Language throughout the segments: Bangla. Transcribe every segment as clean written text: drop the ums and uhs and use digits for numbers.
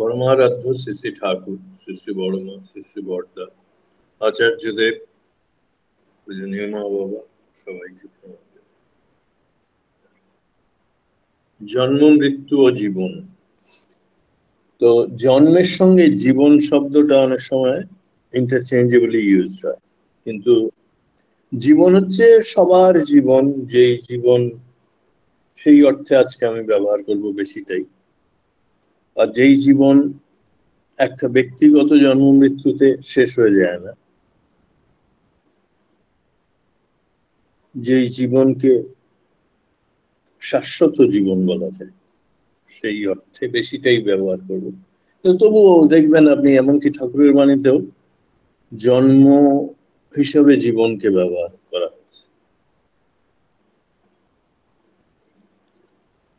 পরমারাধ্য শ্রী শ্রী ঠাকুর, শ্রী শ্রী বড়মা, শ্রী শ্রী বড়দা, আচার্যদেব, পূজনীয় মা বাবা, সবাইকে প্রণাম। জন্ম, মৃত্যু ও জীবন। তো জন্মের সঙ্গে জীবন শব্দটা অনেক সময় ইন্টারচেঞ্জেবলি ইউজ হয়, কিন্তু জীবন হচ্ছে সবার জীবন, যেই জীবন সেই অর্থে আজকে আমি ব্যবহার করব বেশিটাই। আর যেই জীবন একটা ব্যক্তিগত জন্ম মৃত্যুতে শেষ হয়ে যায় না, যেই জীবনকে শাশ্বত জীবন বলা যায়, সেই অর্থে বেশিটাই ব্যবহার করব। তবুও দেখবেন আপনি এমনকি ঠাকুরের বাণীতেও জন্ম হিসেবে জীবনকে ব্যবহার করা হয়েছে।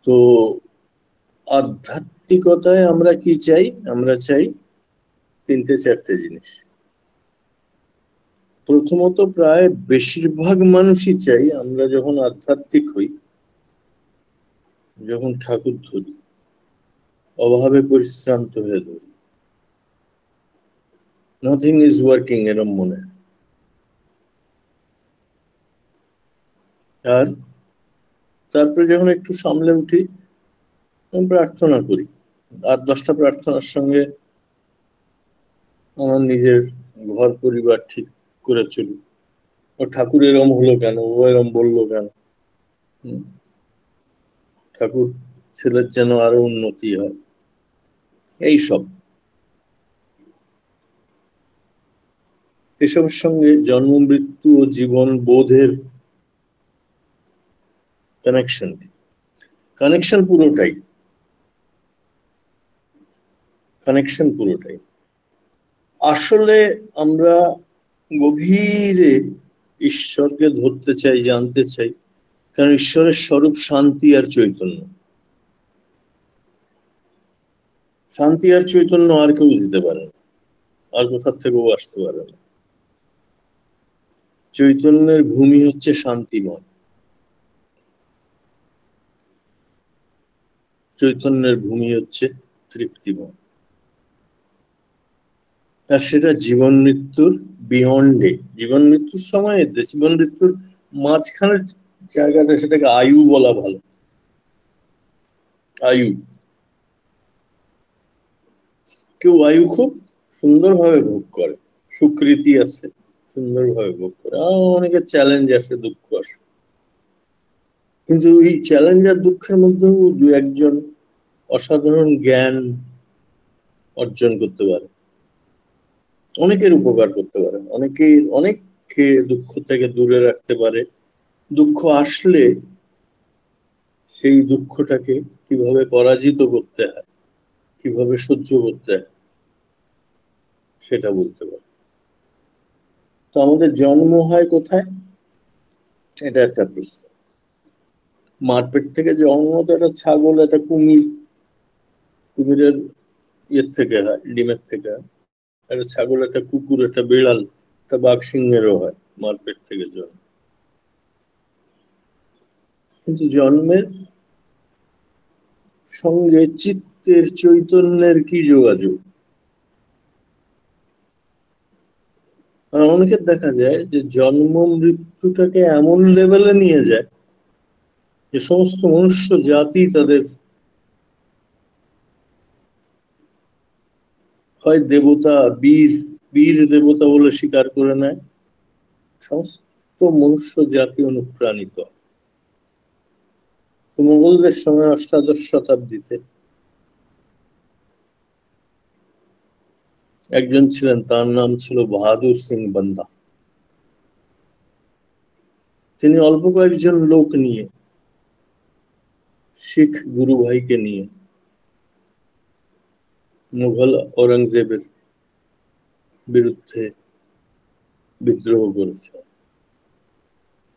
তো আধ্যাত্মিকতায় আমরা কি চাই? আমরা চাই তিনটে চারটে জিনিস। প্রথমত, প্রায় বেশিরভাগ মানুষই চাই আমরা যখন আধ্যাত্মিক হই, যখন ঠাকুর ধরি, অভাবে পরিশ্রান্ত হয়ে ধরি, নাথিং ইজ ওয়ার্কিং এরম মনে হয়। আর তারপরে যখন একটু সামলে উঠি, প্রার্থনা করি, আর 10টা প্রার্থনার সঙ্গে আমার নিজের ঘর পরিবার ঠিক করে চলি। ও ঠাকুর এরম হলো কেন, ও এরম বললো কেন, ঠাকুর ছেলের যেন আরো উন্নতি হয়, এইসব। এসবের সঙ্গে জন্ম, মৃত্যু ও জীবন বোধের কানেকশন পুরোটাই। আসলে আমরা গভীরে ঈশ্বরকে ধরতে চাই, জানতে চাই, কারণ ঈশ্বরের স্বরূপ শান্তি আর চৈতন্য। শান্তি আর চৈতন্য আর কেউ দিতে পারে না, আর কোথার থেকেও আসতে পারে না। চৈতন্যের ভূমি হচ্ছে শান্তিময়, চৈতন্যের ভূমি হচ্ছে তৃপ্তিময়। আর সেটা জীবন মৃত্যুর বিয়ন্ডে, জীবন মৃত্যুর সময়, জীবন মৃত্যুর মাঝখানের জায়গাটা, সেটাকে আয়ু বলা ভালো। আয়ু, কেউ আয়ু খুব সুন্দরভাবে ভোগ করে, সুকৃতি আছে, সুন্দরভাবে ভোগ করে। অনেকের চ্যালেঞ্জ আসে, দুঃখ আসে, কিন্তু এই চ্যালেঞ্জ আর দুঃখের মধ্যেও দু একজন অসাধারণ জ্ঞান অর্জন করতে পারে, অনেকের উপকার করতে পারে, অনেককে দুঃখ থেকে দূরে রাখতে পারে। দুঃখ আসলে সেই দুঃখটাকে কিভাবে পরাজিত করতে হয়, কিভাবে সহ্য করতে হয়, সেটা বলতে পারে। তো আমাদের জন্ম হয় কোথায়, এটা একটা প্রশ্ন। মার পেট থেকে জন্ম তো একটা ছাগল, একটা কুমিরের ইয়ের থেকে হয়, ডিমের থেকে হয়। একটা ছাগল, একটা কুকুর, একটা বিড়াল, একটা বাঘ সিংহেরও হয় মার পেট থেকে জন্ম। কিন্তু জন্মের সঙ্গে চিত্তের, চৈতন্যের কি যোগাযোগ? অনেকের দেখা যায় যে জন্ম মৃত্যুটাকে এমন লেভেলে নিয়ে যায় যে সমস্ত মনুষ্য জাতি তাদের হয় দেবতা, বীর বীর দেবতা বলে স্বীকার করে নেয়। সমস্ত মনুষ্য জাতি অনুপ্রাণিত। মোগলদের সময় অষ্টাদশ শতাব্দীতে একজন ছিলেন, তার নাম ছিল বাহাদুর সিং বান্দা। তিনি অল্প কয়েকজন লোক নিয়ে, শিখ গুরু ভাইকে নিয়ে মুঘল ঔরঙ্গজেবের বিরুদ্ধে বিদ্রোহ করেছে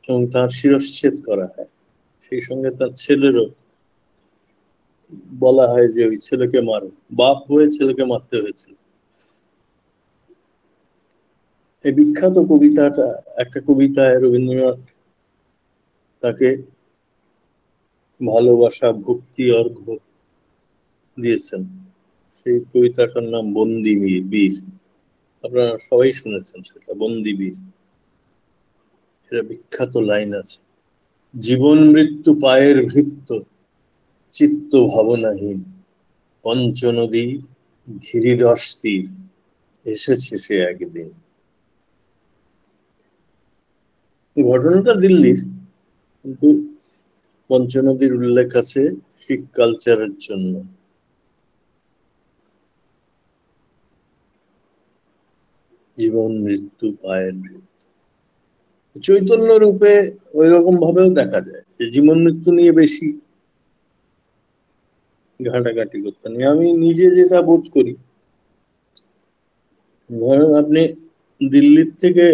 এবং তার শিরশ্ছেদ করা হয়। সেই সঙ্গে তার ছেলেরও বলা হয় যে ওই ছেলেকে মারো, বাপ হয়ে ছেলেকে মারতে হয়েছিল। এই বিখ্যাত কবিতাটা, একটা কবিতায় রবীন্দ্রনাথ তাকে ভালোবাসা, ভক্তি, অর্ঘ্য দিয়েছেন। সেই কবিতাটার নাম বন্দি বীর। আপনারা সবাই শুনেছেন সেটা, বন্দি বীর। সেটা বিখ্যাত লাইন আছে, জীবন মৃত্যু পায়ের ভৃত্য, চিত্ত ভাবনাহীন, পঞ্চনদী ঘিরি 10 তীর, এসেছে সে একদিন। ঘটনাটা দিল্লির, কিন্তু পঞ্চনদীর উল্লেখ আছে শিখ কালচারের জন্য। জীবন মৃত্যু পায়ের ভৃত্য, চৈতন্য রূপে ওই রকম ভাবেও দেখা যায় যে জীবন মৃত্যু নিয়ে বেশি ঘাটাঘাটি করতে নেই। আমি নিজে যেটা বোধ করি, ধরেন আপনি দিল্লির থেকে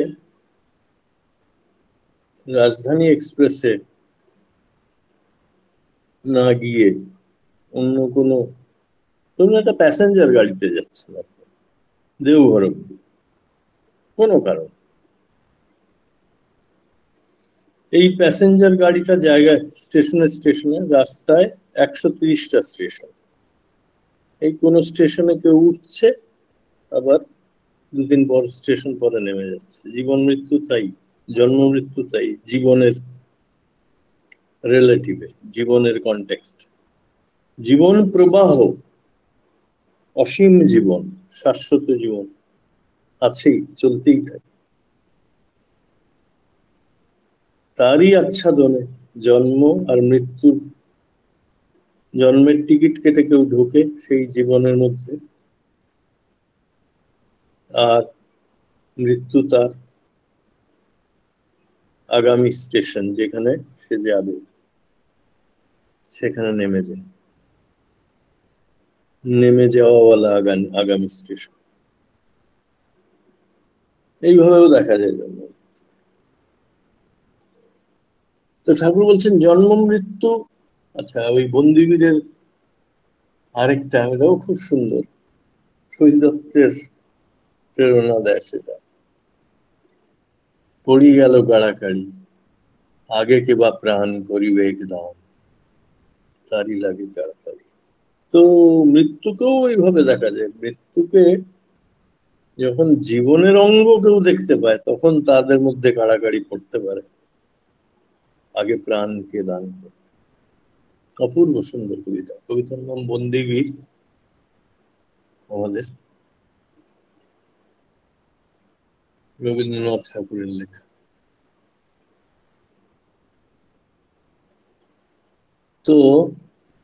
রাজধানী এক্সপ্রেসে না গিয়ে অন্য কোনো, ধরুন একটা প্যাসেঞ্জার গাড়িতে যাচ্ছেন আপনি দেওঘর অব্দি কোনো কারণ, এই প্যাসেঞ্জার গাড়িটা জায়গায় স্টেশনে স্টেশনে রাস্তায় 130টা স্টেশন, এই কোন স্টেশনে কেউ উঠছে, আবার 2 দিন পর স্টেশন পরে নেমে যাচ্ছে। জীবন মৃত্যু তাই, জন্ম মৃত্যু তাই, জীবনের রিলেটিভে, জীবনের কনটেক্সট। জীবন প্রবাহ, অসীম জীবন, শাশ্বত জীবন আছেই, চলতেই থাকে। তারই আচ্ছাদনে জন্ম আর মৃত্যুর, জন্মের টিকিট কেটে কেউ ঢোকে সেই জীবনের মধ্যে, আর মৃত্যু তার আগামী স্টেশন, যেখানে সে যাবে সেখানে নেমে যায়, নেমে যাওয়াওয়ালা আগামী স্টেশন। এইভাবেও দেখা যায় জন্ম। তো ঠাকুর বলছেন জন্ম মৃত্যু। আচ্ছা, ওই বন্দিবীরের আরেকটা, ওটাও খুব সুন্দর, শহীদ দত্তের প্রেরণা দেয় সেটা, পড়ি গেল কাড়াকাড়ি, আগে কে বা প্রাণ করিবে দাম, তারই লাগে তাড়াতাড়ি। তো মৃত্যুকেও এইভাবে দেখা যায়, মৃত্যুকে যখন জীবনের অঙ্গ কেউ দেখতে পায় তখন তাদের মধ্যে কাড়াকাড়ি পড়তে পারে, আগে প্রাণকে দান করে। অপূর্ব সুন্দর কবিতা, কবিতার নাম বন্দিবীর, আমাদের রবীন্দ্রনাথ ঠাকুরের লেখা। তো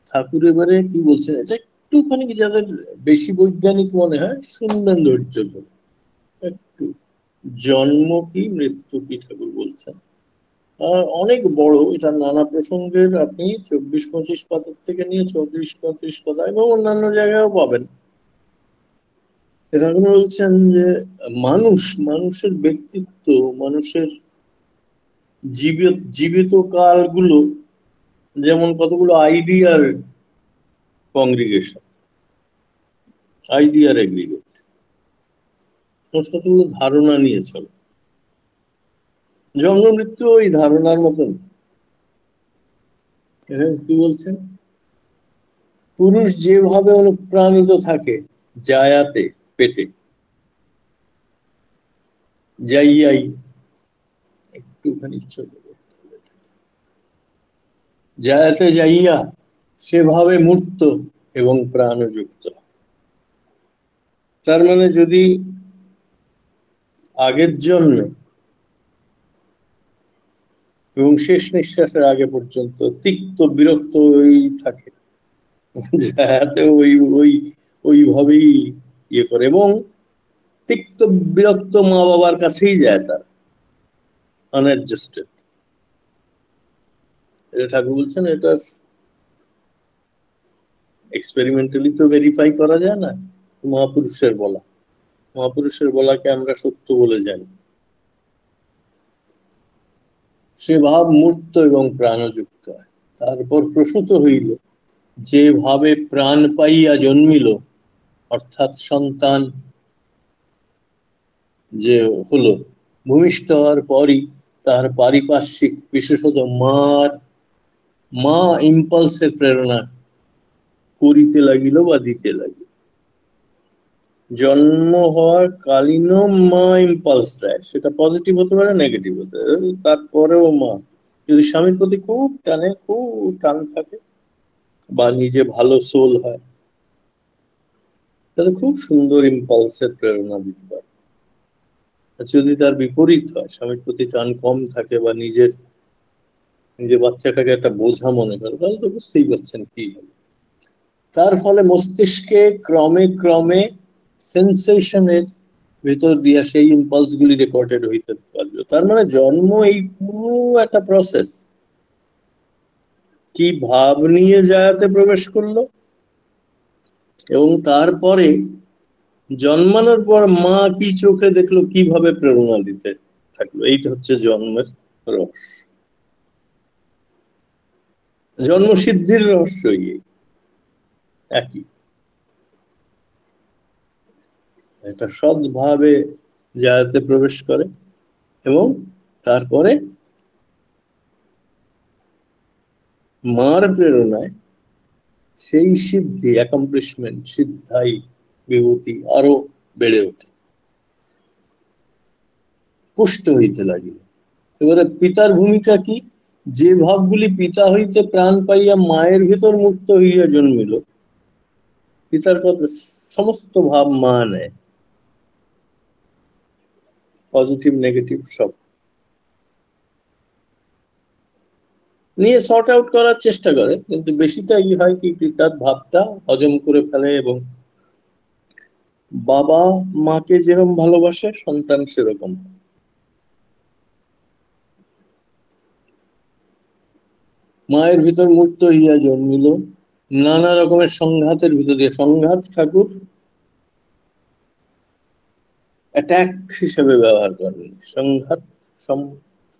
ঠাকুর এবারে কি বলছেন, এটা একটুখানি যাদের বেশি বৈজ্ঞানিক মনে হয় শুনবেন ধৈর্য ধরে একটু। জন্ম কি মৃত্যু কি ঠাকুর বলছেন, অনেক বড় এটা, নানা প্রসঙ্গের আপনি 24-25 পাতার থেকে নিয়ে 34-35 পাতা এবং অন্যান্য জায়গায়ও পাবেন। ঠাকুর বলছেন যে মানুষের ব্যক্তিত্ব, মানুষের জীবিত কালগুলো যেমন কতগুলো আইডিয়ার কংগ্রিগেশন, আইডিয়ার এগ্রিগেট, কতগুলো ধারণা নিয়ে চলে। জন্ম মৃত্যু ওই ধারণার মতন। এখানে কি বলছেন, পুরুষ যেভাবে অনুপ্রাণিত থাকে জায়াতে, পেটে যাইয়াই, একটুখানি ছোট, জায়াতে যাইয়া সেভাবে মূর্ত এবং প্রাণযুক্ত। তার মানে যদি আগের জন্মে এবং শেষ নিঃশ্বাসের আগে পর্যন্ত তিক্ত বিরক্ত ওই থাকে, যাতে ওই ওই ওইভাবেই ইয়ে করে, এবং তিক্ত বিরক্ত মা বাবার কাছেই যায় তার, আনঅ্যাডজাস্টেড। এটা ঠাকুর বলছেন, এটা এক্সপেরিমেন্টালি তো ভেরিফাই করা যায় না, মহাপুরুষের বলা, মহাপুরুষের বলাকে আমরা সত্য বলে জানি। সে ভাব মূর্ত এবং প্রাণযুক্ত হয়, তারপর প্রসূত হইল, যেভাবে প্রাণ পাইয়া জন্মিল, অর্থাৎ সন্তান যে হলো, ভূমিষ্ঠ হওয়ার পরই তার পারিপার্শ্বিক, বিশেষত মা ইম্পালসের প্রেরণা করিতে লাগিল বা দিতে লাগিল। জন্ম হওয়ার কালীনও মা ইম্পালস দেয়, সেটা পজিটিভ হতে পারে নেগেটিভ হতে পারে। তারপরেও মা যদি স্বামীর প্রতি খুব টানে, খুব টান থাকে, বা নিজে ভালো সোল হয়, তাহলে খুব সুন্দর ইম্পালসের প্রেরণা দিতে পারে। যদি তার বিপরীত হয়, স্বামীর প্রতি টান কম থাকে, বা নিজের নিজের বাচ্চাটাকে একটা বোঝা মনে করে, তাহলে তো বুঝতেই পারছেন কি হবে। তার ফলে মস্তিষ্কে ক্রমে ক্রমে সেন্সেশনের ভিতর দিয়া সেই ইম্পালস গুলি রেকর্ডেড হইতে পারলো। তার মানে জন্ম এই পুরো একটা প্রসেস। কি ভাব নিয়ে জায়াতে প্রবেশ করলো, এবং তারপরে জন্মানোর পর মা কি চোখে দেখলো, কিভাবে প্রেরণা দিতে থাকলো, এইটা হচ্ছে জন্মের রহস্য। জন্মসিদ্ধির রহস্যই একই। এটা সৎভাবে জায়াতে প্রবেশ করে, এবং তারপরে মার প্রেরণায় সেই সিদ্ধি, অ্যাকমপ্লিশমেন্ট, সিদ্ধাই, বিভূতি আরো বেড়ে ওঠে, পুষ্ট হইতে লাগিল। এবারে পিতার ভূমিকা কি? যে ভাবগুলি পিতা হইতে প্রাণ পাইয়া মায়ের ভিতর মুক্ত হইয়া জন্মিল, পিতার কথা সমস্ত ভাব মা নেয়, পজিটিভ নেগেটিভ সব নিয়ে সর্ট আউট করার চেষ্টা করে, কিন্তু বেশিটাই হয় কি, পিতার ভাবটা হজম করে ফেলে, এবং বাবা মাকে যেরকম ভালোবাসে সন্তান সেরকম। মায়ের ভিতর মুক্ত হইয়া জন্মিল, নানা রকমের সংঘাতের ভিতর দিয়ে, সংঘাত ঠাকুর অ্যাটাক হিসেবে ব্যবহার করেন। সংঘাত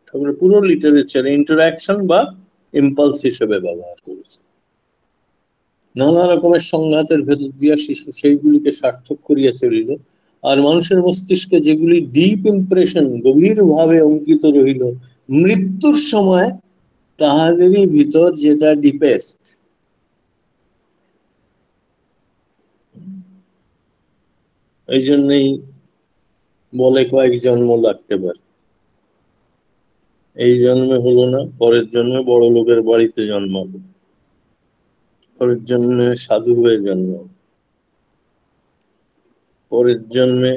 ঠাকুরের পুরো লিটারেচারে ইন্টারাকশন বা ইম্পালস হিসেবে ব্যবহার করেছে। নানা রকমের সংঘাতের ভেতর দিয়া শিশু সেইগুলিকে সার্থক করিয়া চলিল। আর মানুষের মস্তিষ্কে যেগুলি ডিপ ইমপ্রেশন, গভীর ভাবে অঙ্কিত রহিল, মৃত্যুর সময় তাহাদেরই ভিতর যেটা ডিপেস্ট, এই জন্যই বলে কয়েক জন্ম লাগতে পারে। এই জন্মে হলো না, পরের জন্মে বড় লোকের বাড়িতে জন্মাবো, পরের জন্মে সাধু হয়ে জন্মাবো, পরের জন্মে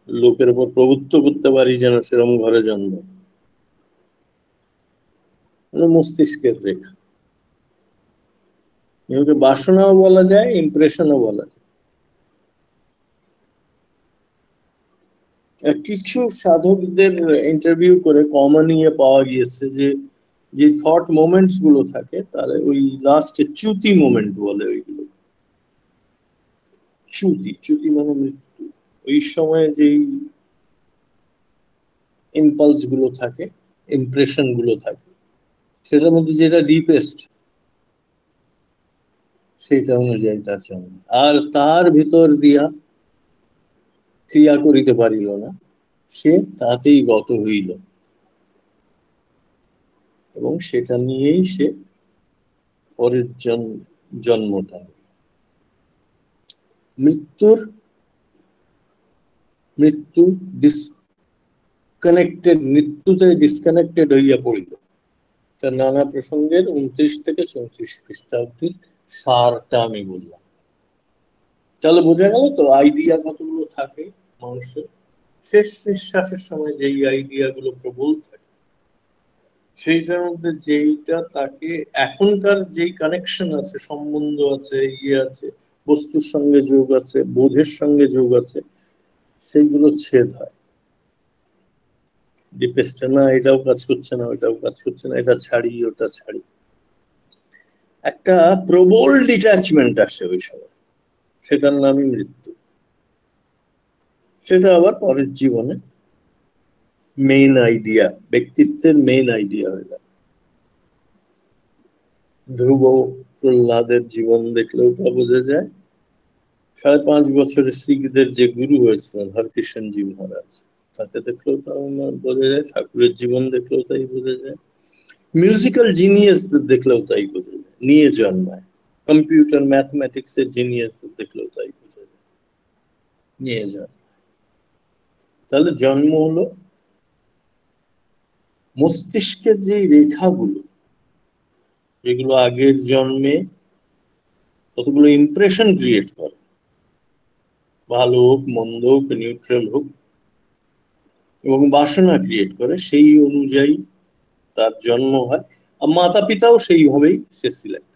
লোকের উপর প্রভুত্ব করতে পারি যেন সেরকম ঘরে জন্ম। মস্তিষ্কের রেখা, এগুলোকে বাসনাও বলা যায়, ইমপ্রেশনও বলা যায়। কিছু সাধকদের ইন্টারভিউ করে কমন ইয়ে পাওয়া গিয়েছে যে যে থট মোমেন্টস গুলো থাকে, তাহলে ওই লাস্টে চ্যুতি মোমেন্ট বলে ওইগুলো। চ্যুতি, চ্যুতি মানে মৃত্যু। ওই সময় যেই ইম্পালস গুলো থাকে, ইমপ্রেশন গুলো থাকে, সেটার মধ্যে যেটা ডিপেস্ট, সেইটা অনুযায়ী তার জন্ম। আর তার ভিতর দিয়া ক্রিয়া করিতে পারিল না, সে তাতেই গত হইল, এবং সেটা নিয়েই সে পরের জন্মটা। মৃত্যুর মৃত্যু ডিসকানেক্টেড, মৃত্যুতে ডিসকানেক্টেড হইয়া পড়িল। নানা প্রসঙ্গের 29 থেকে 34 খ্রিস্টাব্দের সারটা আমি বললাম। তাহলে বোঝা গেল তো আইডিয়া কতগুলো থাকে মানুষের। শেষ নিঃশ্বাসের সময় যেই আইডিয়া গুলো প্রবল থাকে, সেইটার মধ্যে যেইটা তাকে এখনকার যেই কানেকশন আছে, সম্বন্ধ আছে, ইয়ে আছে, বস্তুর সঙ্গে যোগ আছে, বোধের সঙ্গে যোগ আছে, সেইগুলো ছেদ হয়। ডিপেস্টে না, এটাও কাজ করছে না, ওইটাও কাজ করছে না, এটা ছাড়ি ওটা ছাড়ি, একটা প্রবল ডিট্যাচমেন্ট আসে ওই সময়, সেটার নামই মৃত্যু। সেটা আবার পরের জীবনে মেইন আইডিয়া, ব্যক্তিত্বের মেইন আইডিয়া হয়ে যায়। ধ্রুব প্রহ্লাদের জীবন দেখলেও তা বোঝা যায়। 5.5 বছরের শিখদের যে গুরু হয়েছিলেন হরকৃষ্ণজি মহারাজ, তাকে দেখলেও তা বোঝা যায়। ঠাকুরের জীবন দেখলেও তাই বোঝা যায়। মিউজিক্যাল জিনিয়াসদের দেখলেও তাই বোঝা যায়, নিয়ে জন্মায়। কম্পিউটার ম্যাথমেটিক্স এর জিনিয়াস দেখলেও তাই বোঝা যায়। নিয়ে যায়। তাহলে জন্ম হলো মস্তিষ্কের যে রেখাগুলো, যেগুলো আগের জন্মে কতগুলো ইমপ্রেশন ক্রিয়েট করে, ভালো হোক মন্দ হোক নিউট্রাল হোক, এবং বাসনা ক্রিয়েট করে, সেই অনুযায়ী তার জন্ম হয়। আর মাতা পিতাও সেইভাবেই সে সিলেক্ট।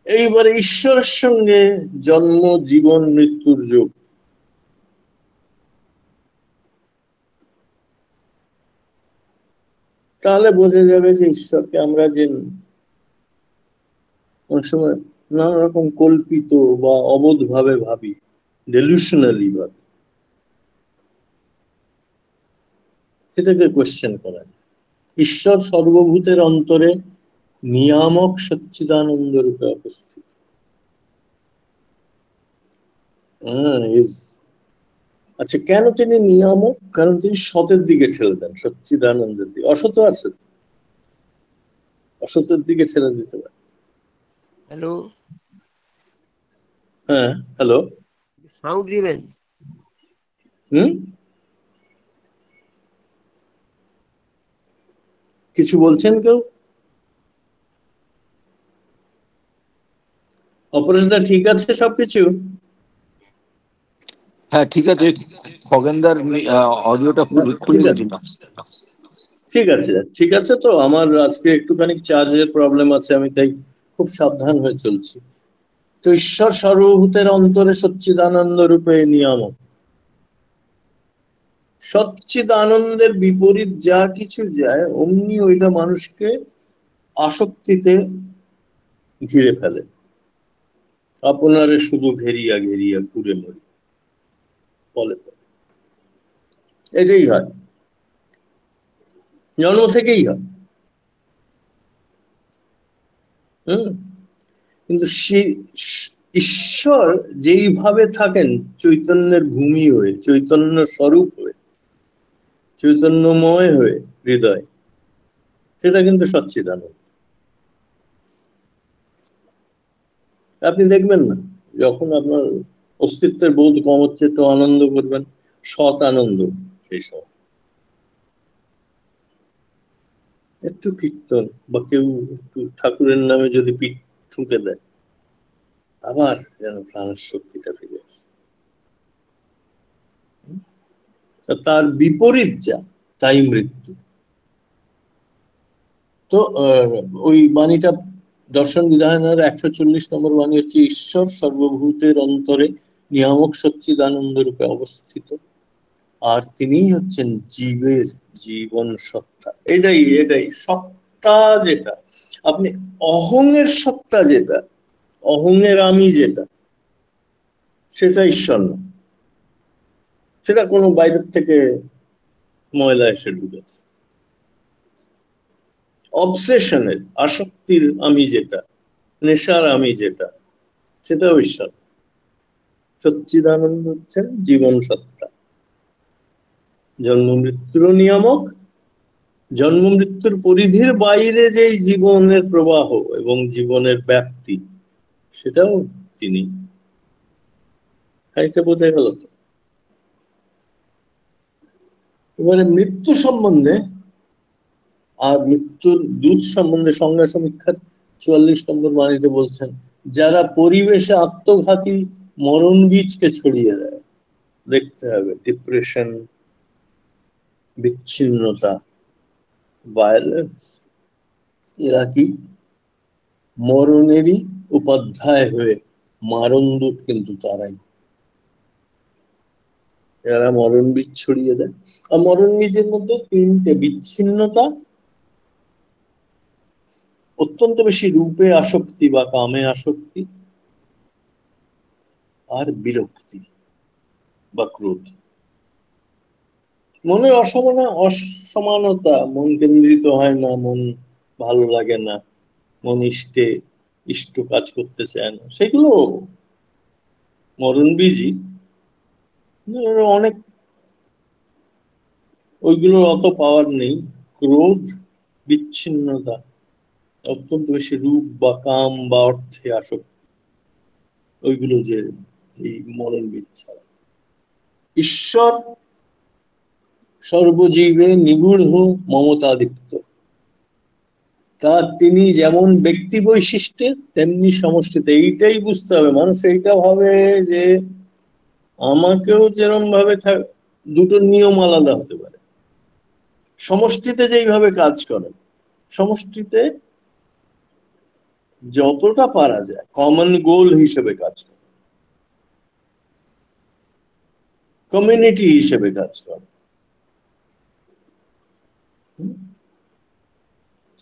এইবারে ঈশ্বরের সঙ্গে জন্ম, জীবন, মৃত্যুর যোগ। তাহলে বোঝা যাবে যে ঈশ্বরকে আমরা যে অনেক সময় নানা রকম কল্পিত বা অবোধ ভাবে ভাবি, ডেলিউশনালি ভাবি, সেটাকে কোয়েশ্চেন করা যায়। ঈশ্বর সর্বভূতের অন্তরে নিয়ামক সচ্চিদানন্দ রূপে উপস্থিত। আচ্ছা, কেন তিনি নিয়ামক? কারণ তিনি সতের দিকে ঠেলে দেন, সচ্চিদানন্দের দিকে। অসত আছে, অসতের দিকে ঠেলে দিতে পারে। হ্যালো, হ্যাঁ, হ্যালো। সাউন্ড দিবেন? হুম, কিছু বলছেন কেউ? অপরেশদা ঠিক আছে সবকিছু? হ্যাঁ ঠিক আছে, খগেনদার অডিওটা ঠিক খুলে আছে, দিন। ঠিক আছে, ঠিক আছে। তো আমার আজকে একটুখানি চার্জের প্রবলেম আছে, আমি তাই খুব সাবধান হয়ে চলছি। তো ঈশ্বর সর্বভূতের অন্তরে সচ্চিদানন্দ রূপে নিয়ামক। সচ্চিদানন্দের বিপরীত যা কিছু যায়, অমনি ওইটা মানুষকে আসক্তিতে ঘিরে ফেলে। আপনারে শুধু ঘেরিয়া ঘেরিয়া ঘুরে মরি, বলে এটাই হয়, জন্ম থেকেই হয়। হম, কিন্তু ঈশ্বর যেইভাবে থাকেন, চৈতন্যের ভূমি হয়ে, চৈতন্য স্বরূপ হয়ে, চৈতন্যময় হয়ে হৃদয়, সেটা কিন্তু সচ্চিদানন্দ। আপনি দেখবেন না, যখন আপনার অস্তিত্বের বোধ কম হচ্ছে, তো আনন্দ করবেন, সৎ আনন্দ। সেই সময় একটু কীর্তন বা কেউ একটু ঠাকুরের নামে যদি পিঠ ঠুকে দেয়, আবার যেন প্রাণের শক্তিটা ফিরে আসে। তার বিপরীত যা, তাই মৃত্যু। তো ওই বাণীটা, দর্শন বিধানের 140 নম্বর বাণী হচ্ছে, ঈশ্বর সর্বভূতের অন্তরে নিয়ামক সচ্চিদানন্দ রূপে অবস্থিত, আর তিনিই হচ্ছেন জীবের জীবন সত্তা। এটাই এটাই সত্তা, যেটা আপনি অহংয়ের সত্তা, যেটা অহংয়ের আমি, যেটা সেটা ঈশ্বর না, সেটা কোনো বাইরের থেকে ময়লা এসে ঢুকেছে। অবসেশনের, আসক্তির আমি যেটা, নেশার আমি যেটা, সেটাও ঈশ্বর। সচ্চিদানন্দ হচ্ছেন জীবন সত্তা, জন্ম মৃত্যুর নিয়ামক। জন্ম মৃত্যুর পরিধির বাইরে যে জীবনের প্রবাহ এবং জীবনের ব্যাপ্তি, সেটাও তিনি। খাইতে বোঝা গেল তো? এবারে মৃত্যু সম্বন্ধে আর মৃত্যুর দূত সম্বন্ধে সংজ্ঞা সমীক্ষার 44 নম্বর বাণীতে বলছেন, যারা পরিবেশে আত্মঘাতী মরণ বীজকে ছড়িয়ে দেয়, দেখতে হবে ডিপ্রেশন, বিচ্ছিন্নতা, ভায়োলেন্স, এরা কি মরণেরই উপাধ্যায় হয়ে মারণদূত, কিন্তু তারাই, এরা মরণ বীজ ছড়িয়ে দেয়। আর মরণ বীজের মধ্যে তিনটে: বিচ্ছিন্নতা, অত্যন্ত বেশি রূপে আসক্তি বা কামে আসক্তি, আর বিরক্তি বা ক্রোধ। মনের অসমানতা, মন কেন্দ্রিত হয় না, মন ভালো লাগে না, মন ইষ্ট কাজ করতে চায় না, সেগুলো মরণ বীজই। অনেক, ওইগুলোর অত পাওয়ার নেই। ক্রোধ, বিচ্ছিন্নতা, অত্যন্ত বেশি রূপ বা কাম বা অর্থে আসক্তি, ওইগুলো যে এই মরণবিদ ছাড়া। ঈশ্বর সর্বজীবে নিগূঢ় মমতাদীপ্ত, তা তিনি যেমন ব্যক্তি বৈশিষ্ট্যে তেমনি সমষ্টিতে। এইটাই বুঝতে হবে, মানুষ এইটা ভাবে যে আমাকেও যেরকম ভাবে দুটো নিয়ম আলাদা হতে পারে। সমষ্টিতে যেইভাবে কাজ করে, সমষ্টিতে যতটা পারা যায় কমন গোল হিসেবে কাজ করে, কমিউনিটি হিসেবে কাজ করে,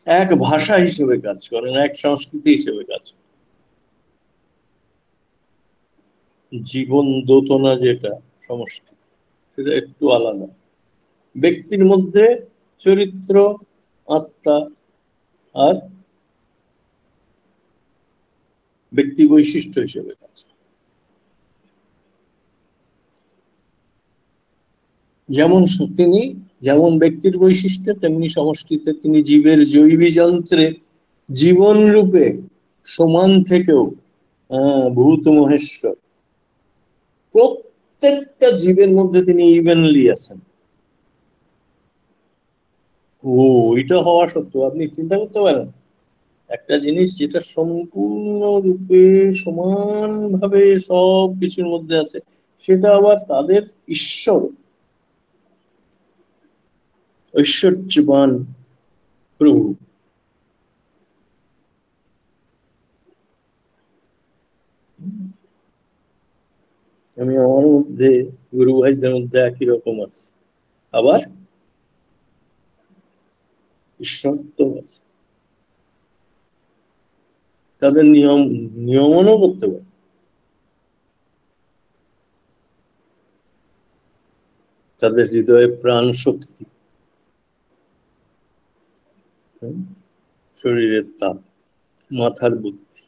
এক ভাষা হিসেবে কাজ করেন, এক সংস্কৃতি হিসেবে কাজ করেন। জীবন দোতনা যেটা সমষ্টি, সেটা একটু আলাদা। ব্যক্তির মধ্যে চরিত্র, আত্মা আর ব্যক্তি বৈশিষ্ট্য হিসেবে কাজ করে। তিনি যেমন ব্যক্তির বৈশিষ্ট্য তেমনি সমষ্টিতে তিনি জীবের জৈবী যন্ত্রে জীবন রূপে সমান থেকেও ভূত মহেশ্বর, প্রত্যেকটা জীবের মধ্যে তিনি ইভেনলি আছেন। ওইটা হওয়া সত্ত্বেও আপনি চিন্তা করতে পারেন, একটা জিনিস যেটা সম্পূর্ণরূপে সমানভাবে সব কিছুর মধ্যে আছে, সেটা আবার তাদের ঈশ্বর, ঐশ্বর্যবান প্রভু। আমি আমার মধ্যে, গুরু ভাইদের মধ্যে একই রকম আছে, আবার ঈশ্বর তো আছে। তাদের নিয়মনও করতে পারে। তাদের হৃদয়ে প্রাণ শক্তি, শরীরের তাপ, মাথার বুদ্ধি,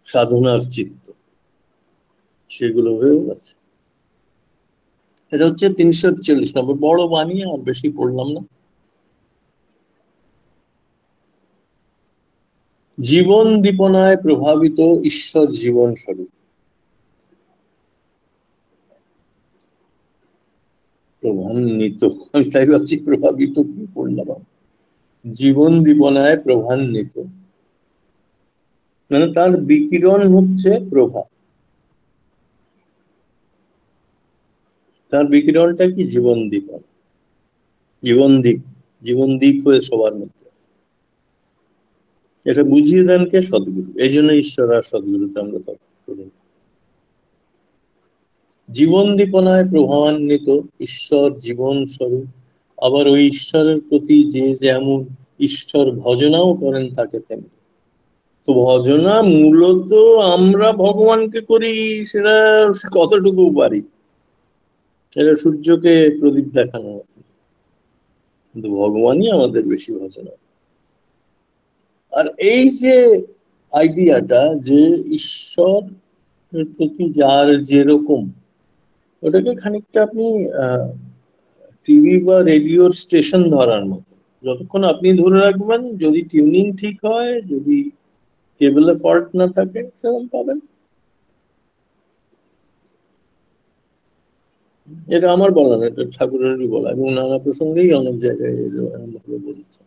সাধনার চিত্ত, সেগুলো হয়েও আছে। এটা হচ্ছে 340 নম্বর। বড় বাণী, আর বেশি পড়লাম না। জীবন দীপনায় প্রভাবিত ঈশ্বর জীবন স্বরূপ। প্রভান্বিত, আমি তাই ভাবছি প্রভাবিত কি পড়লাম। জীবন দীপনায় প্রভান্বিত মানে তার বিকিরণ হচ্ছে প্রভা। তার বিকিরণটা কি? জীবন দীপন, জীবন দ্বীপ হয়ে সবার মধ্যে আছে। এটা বুঝিয়ে দেন কে? সদ্গুরু। এই জন্য ঈশ্বর আর সদ্গুরুতে আমরা তফাৎ করি। জীবন দীপনায় প্রভাবান্বিত ঈশ্বর জীবন স্বরূপ। আবার ওই ঈশ্বরের প্রতি যে যেমন ঈশ্বর ভজনাও করেন তাকে তেমনি। তো ভজনা মূলত আমরা ভগবানকে করি, সেটা কতটুকু পারি, এটা সূর্যকে প্রদীপ দেখানো, কিন্তু ভগবানই আমাদের বেশি ভজনা। আর এই যে আইডিয়াটা যে ঈশ্বর প্রতি যার যেরকম, ওটাকে খানিকটা আপনি টিভি বা রেডিওর স্টেশন ধরার মতো। যতক্ষণ আপনি ধরে রাখবেন, যদি টিউনিং ঠিক হয়, যদি কেবলে ফল্ট না থাকে, সেরকম পাবেন। এটা আমার বলা না, এটা ঠাকুরেরই বলা, এবং নানা প্রসঙ্গেই অনেক জায়গায় ভাবে বলেছে।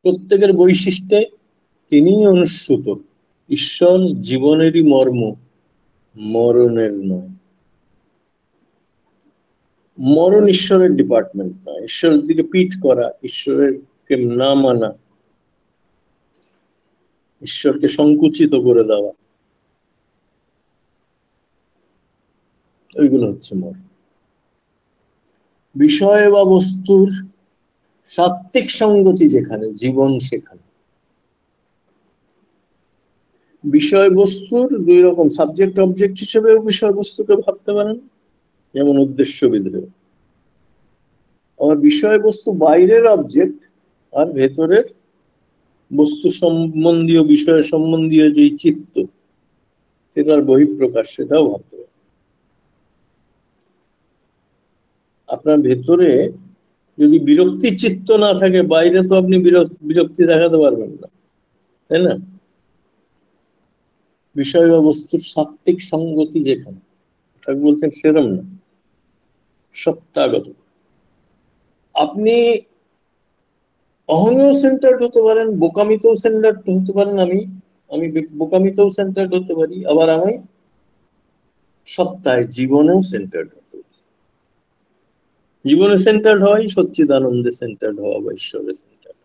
প্রত্যেকের বৈশিষ্ট্যে তিনি অনুস্যূত। ঈশ্বর জীবনেরই মর্ম, মরণের নয়। মরণ ঈশ্বরের ডিপার্টমেন্ট নয়। ঈশ্বরের দিকে পিঠ করা, ঈশ্বরের কে না মানা, ঈশ্বরকে সংকুচিত করে দেওয়া, ওইগুলো হচ্ছে মরণ। বিষয় বা বস্তুর সাত্ত্বিক সঙ্গতি যেখানে, জীবন সেখানে। বিষয়বস্তুর দুই রকম, সাবজেক্ট অবজেক্ট হিসেবেও বিষয়বস্তুকে ভাবতে পারেন, যেমন উদ্দেশ্য বিধেয়। আবার বিষয়বস্তু বাইরের অবজেক্ট, আর ভেতরের বস্তু সম্বন্ধীয়, বিষয় সম্বন্ধীয় যে চিত্ত, সেটার বহিঃপ্রকাশ, সেটাও ভাবতে পারেন। আপনার ভেতরে যদি বিরক্তি চিত্ত না থাকে, বাইরে তো আপনি বিরক্তি দেখাতে পারবেন না, তাই না? বিষয় বা বস্তুর সাত্ত্বিক সঙ্গতি যেখানে, ঠাকুর বলছেন সেরম না, সত্তাগত। আপনি অহমেও সেন্টার্ড হতে পারেন, বোকামিতেও সেন্টার্ড হতে পারেন। আমি আমি বোকামিতেও সেন্টার্ড হতে পারি, আবার আমি সত্তায় জীবনেও সেন্টার্ড হতে পারি। জীবনে সেন্টার্ড হয়, সচ্চিদানন্দে সেন্টার্ড হওয়া বা ঈশ্বরে সেন্টার্ড।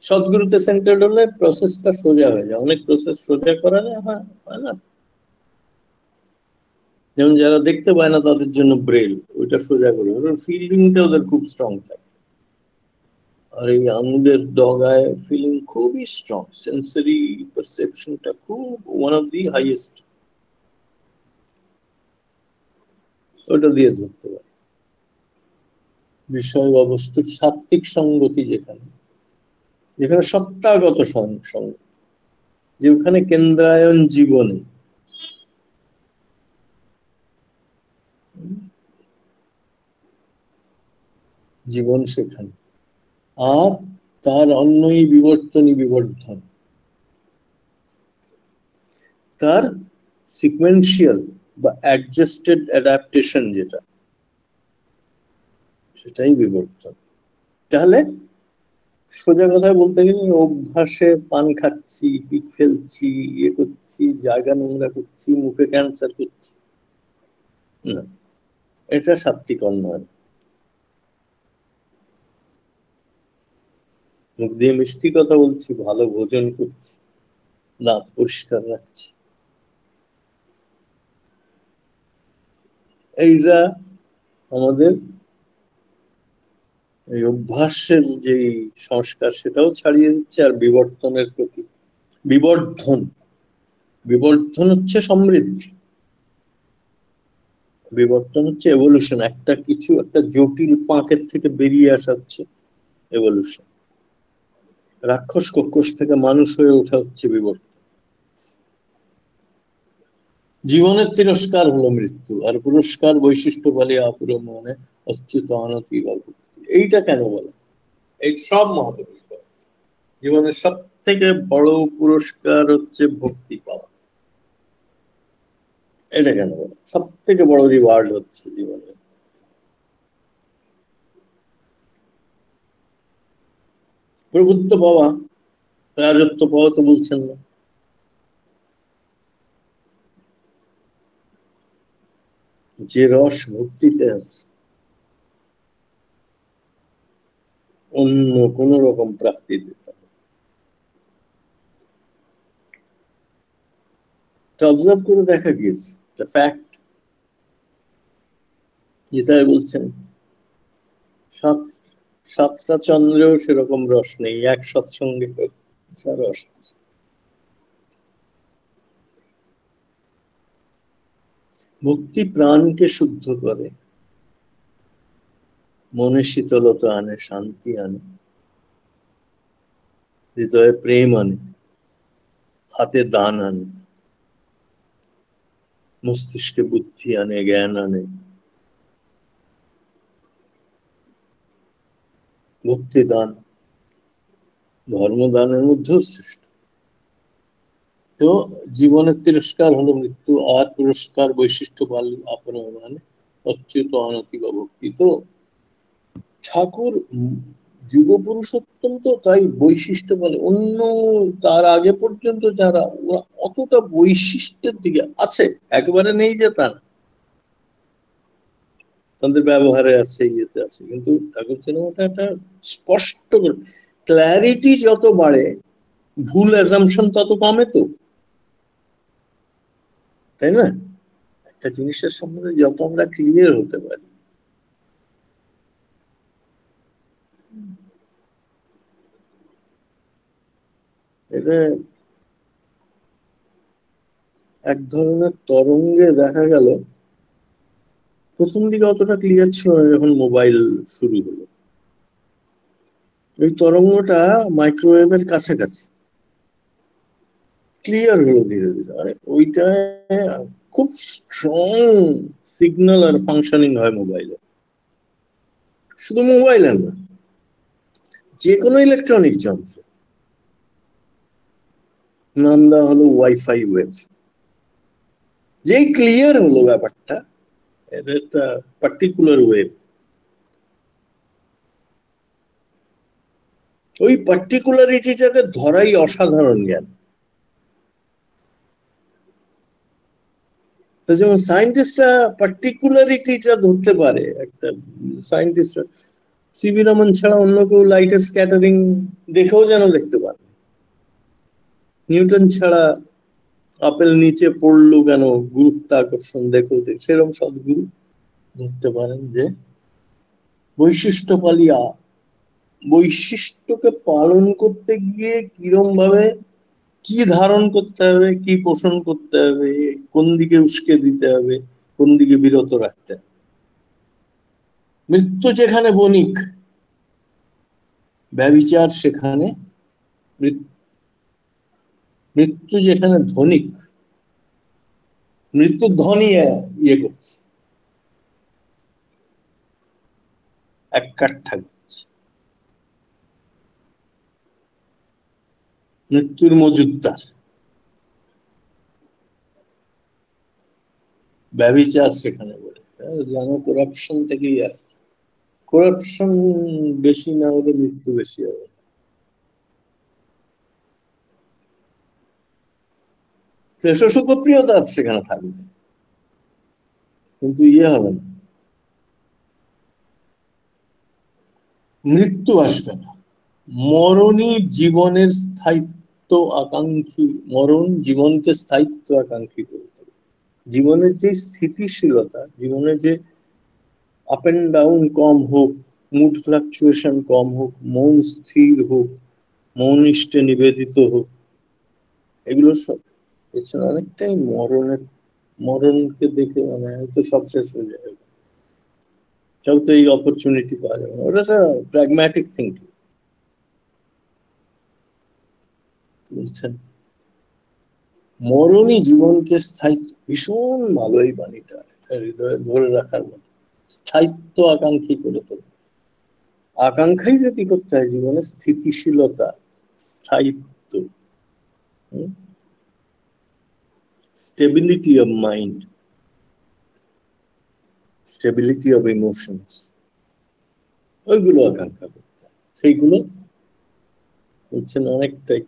সদ্গুরুতে সেন্টার্ড হলে প্রসেসটা সোজা হয়ে যায়। অনেক প্রসেস সোজা করা যায়, হয় না? যেমন যারা দেখতে পায় না তাদের জন্য ব্রেল, ওইটা সোজা করে, ওদের ফিল্ডিংটা ওদের খুব স্ট্রং থাকে। আর এই আঙুলের ডগায় ফিলিং খুবই স্ট্রং, সেন্সরি পারসেপশনটা খুব ওয়ান অফ দি হাইয়েস্ট, ওটা দিয়ে ধরতে পারে। বিষয় বা বস্তুর সাত্ত্বিক সঙ্গতি যেখানে, যেখানে সত্তাগত সঙ্গ, যেখানে কেন্দ্রায়ন জীবনে, জীবন সেখানে, আর তার অন্যই বিবর্তনী বিবর্ধন, তার সিকোয়েন্সিয়াল বা অ্যাডজাস্টেড অ্যাডাপ্টেশন যেটা, সেটাই বিবর্তন। তাহলে সোজা কথায় বলতে গেলে অভ্যাসে পান খাচ্ছি, পিক ফেলছি, ইয়ে করছি, জায়গা নোংরা করছি, মুখে ক্যান্সার করছি, না, এটা সাত্বিক উন্নয়ন। মুখ দিয়ে মিষ্টি কথা বলছি, ভালো ভোজন করছি, দাঁত পরিষ্কার রাখছি, এইটা আমাদের এই অভ্যাসের যে সংস্কার সেটাও ছাড়িয়ে দিচ্ছে। আর বিবর্তনের প্রতি বিবর্ধন, বিবর্ধন হচ্ছে সমৃদ্ধি, বিবর্তন হচ্ছে এভলিউশন। একটা কিছু একটা জটিল পাঁকের থেকে বেরিয়ে আসা হচ্ছে এভলিউশন। রাক্ষস কক্ষস থেকে মানুষ হয়ে ওঠা হচ্ছে বিবর্তন। জীবনের তিরস্কার হলো মৃত্যু, আর পুরস্কার বৈশিষ্ট্য বলে আপুর মনে অচ্যুত অনতি বা ভক্তি। এইটা কেন বলে? এই সব মহাপুরস্কার, জীবনের সব থেকে বড় পুরস্কার হচ্ছে ভক্তি পাওয়া। এটা কেন বলে? সব থেকে বড় রিওয়ার্ড হচ্ছে জীবনে প্রভুত্ব পাওয়া, রাজত্ব পাওয়া তো বলছেন না। যে রস ভক্তিতে আছে, অন্য কোন রকম প্রাপ্তিতে অবজার্ভ করে দেখা গিয়েছে, ফ্যাক্ট। গীতায় বলছেন সাতটা চন্দ্রেও সেরকম রস নেই, এক সৎসঙ্গে রস আছে। ভক্তি প্রাণকে শুদ্ধ করে, মনে শীতলতা আনে, শান্তি আনে, হৃদয়ে প্রেম আনে, হাতে দান আনে, মস্তিষ্কে বুদ্ধি আনে, জ্ঞান আনে। ভক্তি দান ধর্মদানের মধ্যেও শ্রেষ্ঠ। তো জীবনের তিরস্কার হলো মৃত্যু, আর পুরস্কার বৈশিষ্ট্য পাল আপন মানে অচ্যুত অনতি বা ভক্তি। তো ঠাকুর যুগ পুরুষোত্তম, তো তাই বৈশিষ্ট্য বলে। অন্য তার আগে পর্যন্ত যারা, ওরা অতটা বৈশিষ্ট্যের দিকে আছে, একেবারে নেই যে তা না, তাদের ব্যবহারে আছে, ইয়েতে আছে, কিন্তু ঠাকুর সিনেমাটা একটা স্পষ্ট করে, ক্ল্যারিটি যত বাড়ে ভুল অ্যাজাম্পশন তত কমে। তো তাই না? একটা জিনিসের সম্বন্ধে যত আমরা ক্লিয়ার হতে পারি, এটা এক ধরনের তরঙ্গে দেখা গেল। প্রথম দিকে অতটা ক্লিয়ার ছিল না, যখন মোবাইল শুরু হলো ওই তরঙ্গটা মাইক্রোওয়েভের কাছাকাছি ক্লিয়ার হলো ধীরে ধীরে। আরে ওইটা খুব স্ট্রং সিগন্যাল আর ফাংশনিং হয় মোবাইলে। শুধু মোবাইলের না, যে কোনো ইলেকট্রনিক যন্ত্র, নাম দেওয়া হলো ওয়াইফাই ওয়েভ। যেই ক্লিয়ার হলো ব্যাপারটা, এটা একটা পার্টিকুলার ওয়েভ, ওই পার্টিকুলারিটিটাকে ধরাই অসাধারণ জ্ঞান। তো যেমন সায়েন্টিস্টরা পার্টিকুলারিটিটা ধরতে পারে, একটা সায়েন্টিস্টরা সিভি রমন ছাড়া অন্য কেউ লাইটের স্ক্যাটারিং দেখেও যেন দেখতে পারে, নিউটন ছাড়া আপেল নিচে পড়লো কেন গুরুত্বাকর্ষণ দেখেও সেরকম সদ্গুরু ধরতে পারেন যে বৈশিষ্ট্য পালিয়া বৈশিষ্ট্যকে পালন করতে গিয়ে কিরম ভাবে কি ধারণ করতে হবে, কি পোষণ করতে হবে, কোন দিকে উস্কে দিতে হবে, কোন দিকে বিরত রাখতে হবে। মৃত্যু যেখানে বণিক, ব্যভিচার সেখানে মৃত্যু যেখানে ধনিক, মৃত্যু ধনী ইয়ে করছে, এক কাঠা করছে। মৃত্যুর মজুদ্দার, ব্যভিচার সেখানে বলে জানো, করাপশন থেকেই আসছে। করাপশন বেশি না হলে মৃত্যু বেশি হবে। সুখপ্রিয়তা সেখানে থাকবে, কিন্তু ইয়ে হবে না, মৃত্যু আসবে না। মরণই জীবনের স্থায়িত্ব আকাঙ্ক্ষী, মরণ জীবনকে স্থায়িত্ব আকাঙ্ক্ষী করে তোলে। জীবনের যে স্থিতিশীলতা, জীবনের যে আপ এন্ড ডাউন কম হোক, মুড ফ্লাকচুয়েশন কম হোক, মন স্থির হোক, মন ইষ্টে নিবেদিত হোক, এগুলো সব পেছনে অনেকটাই মরণকে দেখে মানে হয়তো সব শেষ হয়ে যাবে, কেউ তো এই অপরচুনিটি পাওয়া যাবে না। ওটা একটা প্র্যাগম্যাটিক থিঙ্কিং, বুঝছেন? মরণই জীবনকে স্থায়িত্ব, ভীষণ ভালো এই বাণীটা, হৃদয়ে ধরে রাখার মতো। স্থায়িত্ব আকাঙ্ক্ষী করে তোলে। আকাঙ্ক্ষাই যদি করতে হয় জীবনে স্থিতিশীলতা, স্থায়িত্ব, stability of mind, stability of emotions, ওইগুলো আকাঙ্ক্ষা করতে হয়। সেইগুলো বুঝছেন অনেকটাই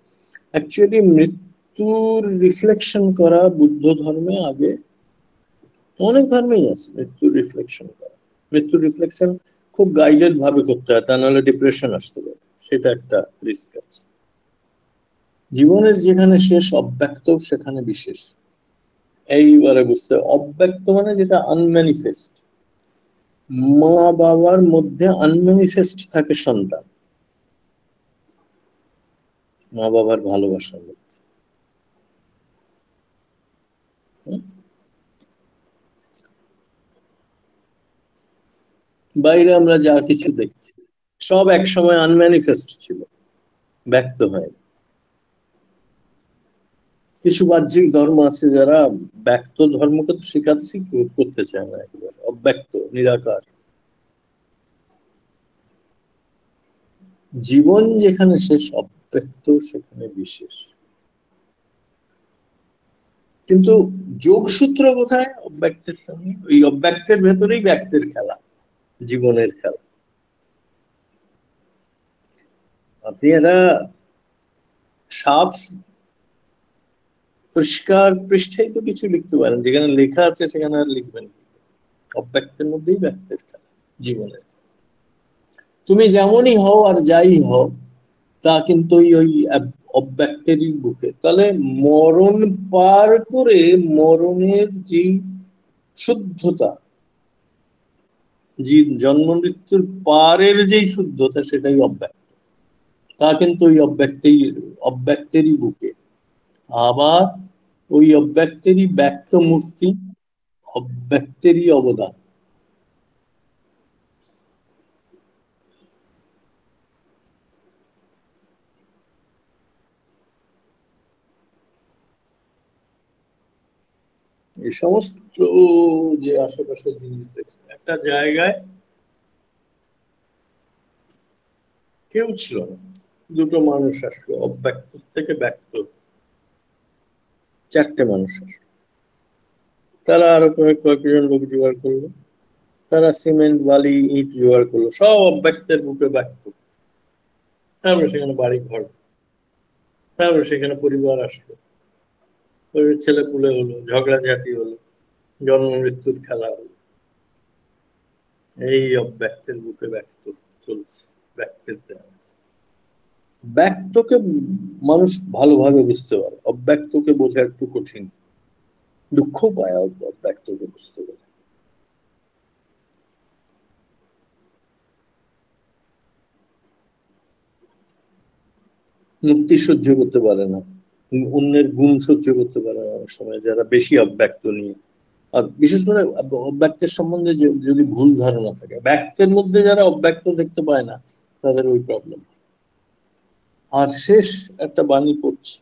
অ্যাকচুয়ালি মৃত্যুর রিফ্লেকশন করা বুদ্ধ ধর্মে আগে, অনেক ধর্মেই আছে মৃত্যুর রিফ্লেকশন করা। মৃত্যুর রিফ্লেকশন খুব গাইডেড ভাবে করতে হয়, তা নাহলে ডিপ্রেশন আসতে পারে, সেটা একটা রিস্ক আছে। জীবনের যেখানে শেষ অব্যক্ত সেখানে বিশেষ, এইবারে বুঝতে অব্যক্ত মানে যেটা আনম্যানিফেস্ট। মা বাবার মধ্যে আনম্যানিফেস্ট থাকে সন্তান, মা বাবার ভালোবাসার মধ্যে। বাইরে আমরা যা কিছু দেখছি সব এক সময় আনম্যানিফেস্ট ছিল, ব্যক্ত হয়। কিছু বাহ্যিক ধর্ম আছে যারা ব্যক্ত ধর্মকে তো স্বীকারই করতে চায় না, একেবারে অব্যক্ত নিরাকার। জীবন যেখানে শেষ অব্যক্ত সেখানে বিশেষ। কিন্তু যোগসূত্র কোথায় অব্যক্তের সঙ্গে? ওই অব্যক্তের ভেতরেই ব্যক্তের খেলা, জীবনের খেলা। আপনি একটা সাফ পরিষ্কার পৃষ্ঠায় তো কিছু লিখতে পারেন, যেখানে লেখা আছে সেখানে আর লিখবেন? অব্যক্তের মধ্যেই ব্যক্তের খেলা, জীবনের। তুমি যেমনই হও আর যাই হও, তা কিন্তু ওই অব্যক্তেরই বুকে। তাহলে মরণ পার করে মরণের যে শুদ্ধতা, যে জন্ম মৃত্যুর পারের যেই শুদ্ধতা, সেটাই অব্যক্ত। তা কিন্তু ওই অব্যক্তেরই বুকে। আবার ওই অব্যক্তেরই ব্যক্ত মূর্তি, অব্যক্তেরই অবদান। এই সমস্ত যে আশেপাশে জিনিস দেখছেন, একটা জায়গায় কেউ ছিল না, দুটো মানুষ আসলো অব্যক্ত থেকে ব্যক্ত, 4টে মানুষ আসলো, তারা আরো কয়েকজন লোক জোগাড় করলো, তারা সিমেন্ট বালি ইট জোগাড় করলো, সব অব্যক্তের বুকে ব্যক্ত। তারপরে সেখানে বাড়ি ঘর, তারপরে সেখানে পরিবার আসলো, ছেলে পুলে হলো, ঝগড়াঝাটি হলো, জন্ম মৃত্যুর খেলা হলো। এই অব্যক্তের বুকে ব্যক্ত চলছে, ব্যক্তের দেওয়া। ব্যক্তকে মানুষ ভালোভাবে বুঝতে পারে, অব্যক্তকে বোঝা একটু কঠিন, দুঃখ পায় অব্যক্তকে বুঝতে পারে। মুক্তি সহ্য করতে পারে না, অন্যের গুণ সহ্য করতে পারে না অনেক সময় যারা বেশি অব্যক্ত নিয়ে। আর বিশেষ করে অব্যক্তের সম্বন্ধে যদি ভুল ধারণা থাকে, ব্যক্তের মধ্যে যারা অব্যক্ত দেখতে পায় না তাদের ওই প্রবলেম। আর শেষ একটা বাণী পড়ছি,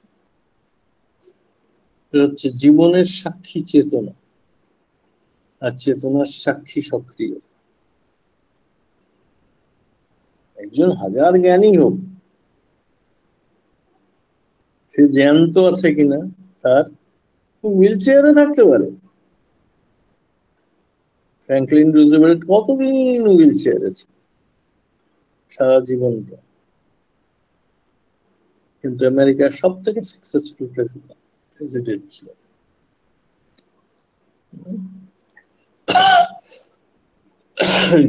হচ্ছে জীবনের সাক্ষী চেতনা, আর চেতনার সাক্ষী সক্রিয়। একজন হাজার জ্ঞানী হোক, সে জ্ঞান্ত আছে কিনা তার হুইল চেয়ারে থাকতে পারে। ফ্র্যাঙ্কলিন রুজভেল্ট কতদিন হুইল চেয়ারে ছিল, সারা জীবনটা, কিন্তু আমেরিকার সব থেকে সাকসেসফুল প্রেসিডেন্ট ছিল।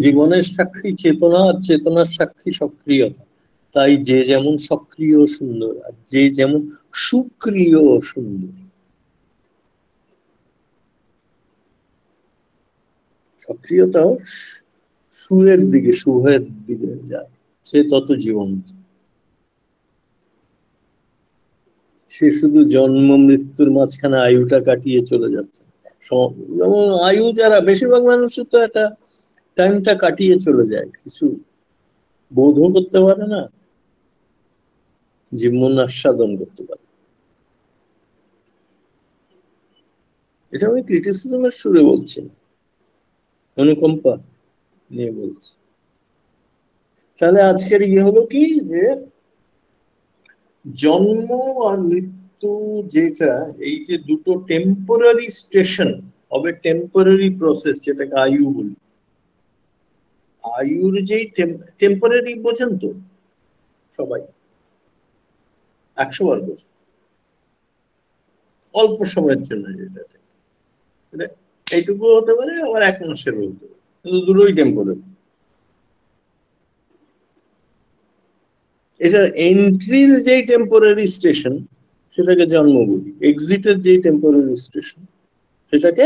জীবনের সাক্ষী চেতনা, আর চেতনার সাক্ষী সক্রিয়তা। তাই যে যেমন সক্রিয় সুন্দর, আর যে যেমন সুক্রিয় সুন্দর। সক্রিয়তাও সুয়ের দিকে, শুভের দিকে যায়, সে তত জীবন্ত। সে শুধু জন্ম মৃত্যুর মাঝখানে আয়ুটা কাটিয়ে চলে যাচ্ছে। যেমন আয়ু যারা, বেশিরভাগ মানুষের তো একটা টাইমটা কাটিয়ে চলে যায়, কিছু বোধও করতে পারে না, জীবন আস্বাদন করতে পারে। এটা আমি ক্রিটিসিজমের সুরে বলছি না, অনুকম্পা নিয়ে বলছি। তাহলে আজকের হলো কি, যে জন্ম আর মৃত্যু যেটা, এই যে দুটো টেম্পোরারি স্টেশন হবে, টেম্পোরারি প্রসেস, যেটাকে আয়ু বলি। আয়ুর যেই টেম্পোরারি বোঝেন তো সবাই, 100 বার বোঝেন, অল্প সময়ের জন্য যেটা, এইটুকু হতে পারে, আবার 1 মাসের হতে পারে, কিন্তু দুটোই টেম্পোরারি। এটার এন্ট্রির যেই টেম্পোরারি স্টেশন সেটাকে জন্ম বলি, এক্সিটের যেই টেম্পোরারি স্টেশন সেটাকে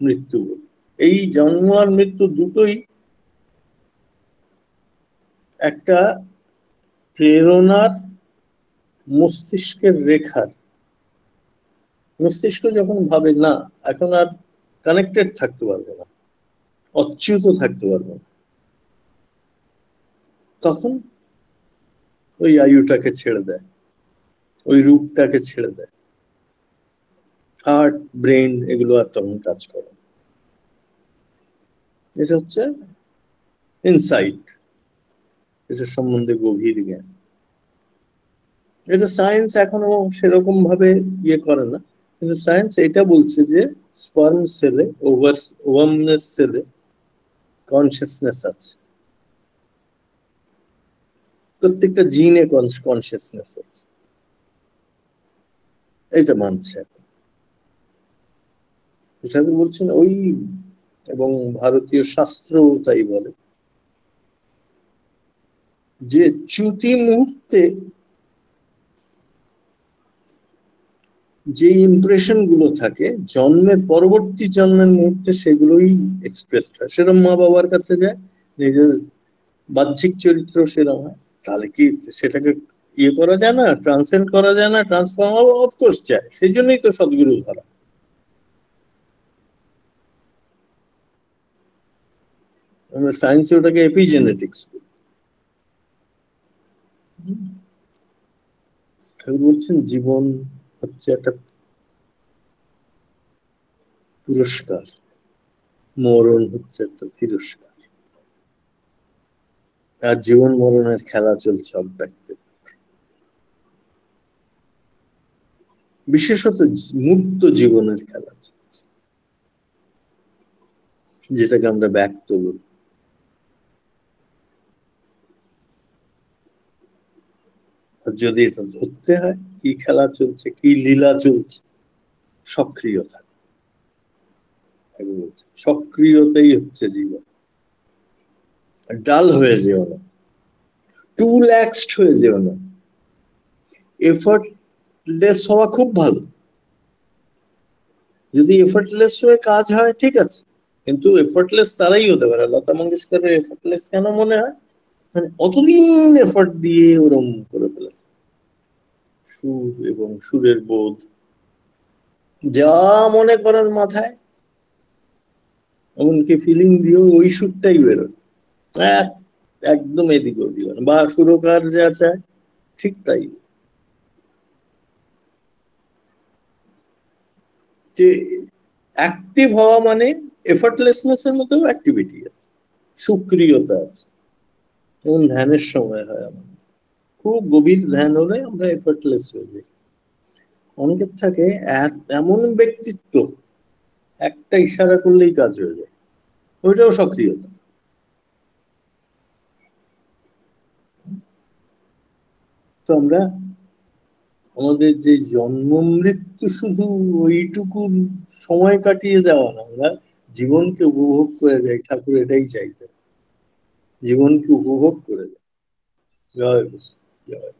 মৃত্যু বলি। এই জন্ম আর মৃত্যু দুটোই একটা প্রেরণার, মস্তিষ্কের রেখার। মস্তিষ্ক যখন ভাবে না এখন আর কানেক্টেড থাকতে পারবে না, অচ্যুত থাকতে পারবে না, তখন ওই আয়ুটাকে ছেড়ে দেয়, ওই রূপটাকে ছেড়ে দেয়। হার্ট, ব্রেন এগুলো আর তখন কাজ করে। এটা হচ্ছে ইনসাইট, এটা সম্বন্ধে গভীর জ্ঞান। এটা সায়েন্স এখনো সেরকম ভাবে করে না, কিন্তু সায়েন্স এটা বলছে যে স্পার্ম সেলে, ওভামের সেলে কনসিয়াসনেস আছে, প্রত্যেকটা জিনে কনসিয়াসনেস আছে, এটা মানছে এখন। এটা বলছেন ওই, এবং ভারতীয় শাস্ত্র তাই বলে, যে চ্যুতি মুহূর্তে যে ইমপ্রেশন গুলো থাকে, জন্মের পরবর্তী জন্মের মুহূর্তে সেগুলোই এক্সপ্রেসড হয়। সেরকম মা বাবার কাছে যায়, নিজের বাহ্যিক চরিত্র সেরকম হয়, তাহলে কি সেটাকে করা যায় না, ট্রান্সেন্ড করা যায় না, ট্রান্সফর্ম? অফকোর্স যায়, সেই জন্যই তো সদ্গুরু ধরা। আমরা সায়েন্সে ওটাকে এপিজেনেটিক্স বলি। ঠাকুর বলছেন জীবন হচ্ছে একটা পুরস্কার, মরণ হচ্ছে একটা তিরস্কার। আর জীবন মরণের খেলা চলছে অব্যক্ত। বিশেষত মুক্ত জীবনের খেলা চলছে, যেটাকে আমরা ব্যক্ত বলি। যদি এটা ধরতে হয় কি খেলা চলছে, কি লীলা চলছে, সক্রিয়তা। সক্রিয়তাই হচ্ছে জীবন। ডাল হয়ে যেও না, টু ল্যাক্সড হয়ে যেও না। এফর্টলেস হওয়া খুব ভালো, যদি এফর্টলেস হয়ে কাজ হয় ঠিক আছে, কিন্তু এফর্টলেস তারাই হতে পারে। লতা মঙ্গেশকরের এফর্টলেস কেন মনে হয়? মানে অতদিন এফর্ট দিয়ে ওরম করে ফেলেছে, সুর এবং সুরের বোধ যা মনে করেন মাথায়, এমনকি ফিলিং দিয়েও ওই সুরটাই বেরোয়, একদম এদিকে ওদিকে বা সুরকার যা চায় ঠিক তাই। যে অ্যাক্টিভ হওয়া মানে এফর্টলেসনেস এর মধ্যেও অ্যাক্টিভিটি আছে, সক্রিয়তা আছে। যেমন ধ্যানের সময় হয়, আমাদের খুব গভীর ধ্যান হলে আমরা এফর্টলেস হয়ে যাই। অনেকের থাকে এমন ব্যক্তিত্ব, একটা ইশারা করলেই কাজ হয়ে যায়, ওইটাও সক্রিয়তা। তো আমরা আমাদের যে জন্ম মৃত্যু শুধু ওইটুকু সময় কাটিয়ে যাওয়া না, আমরা জীবনকে উপভোগ করে যাই। ঠাকুর এটাই চাইতেন, জীবনকে উপভোগ করে যায়। জয় গুরু, জয়।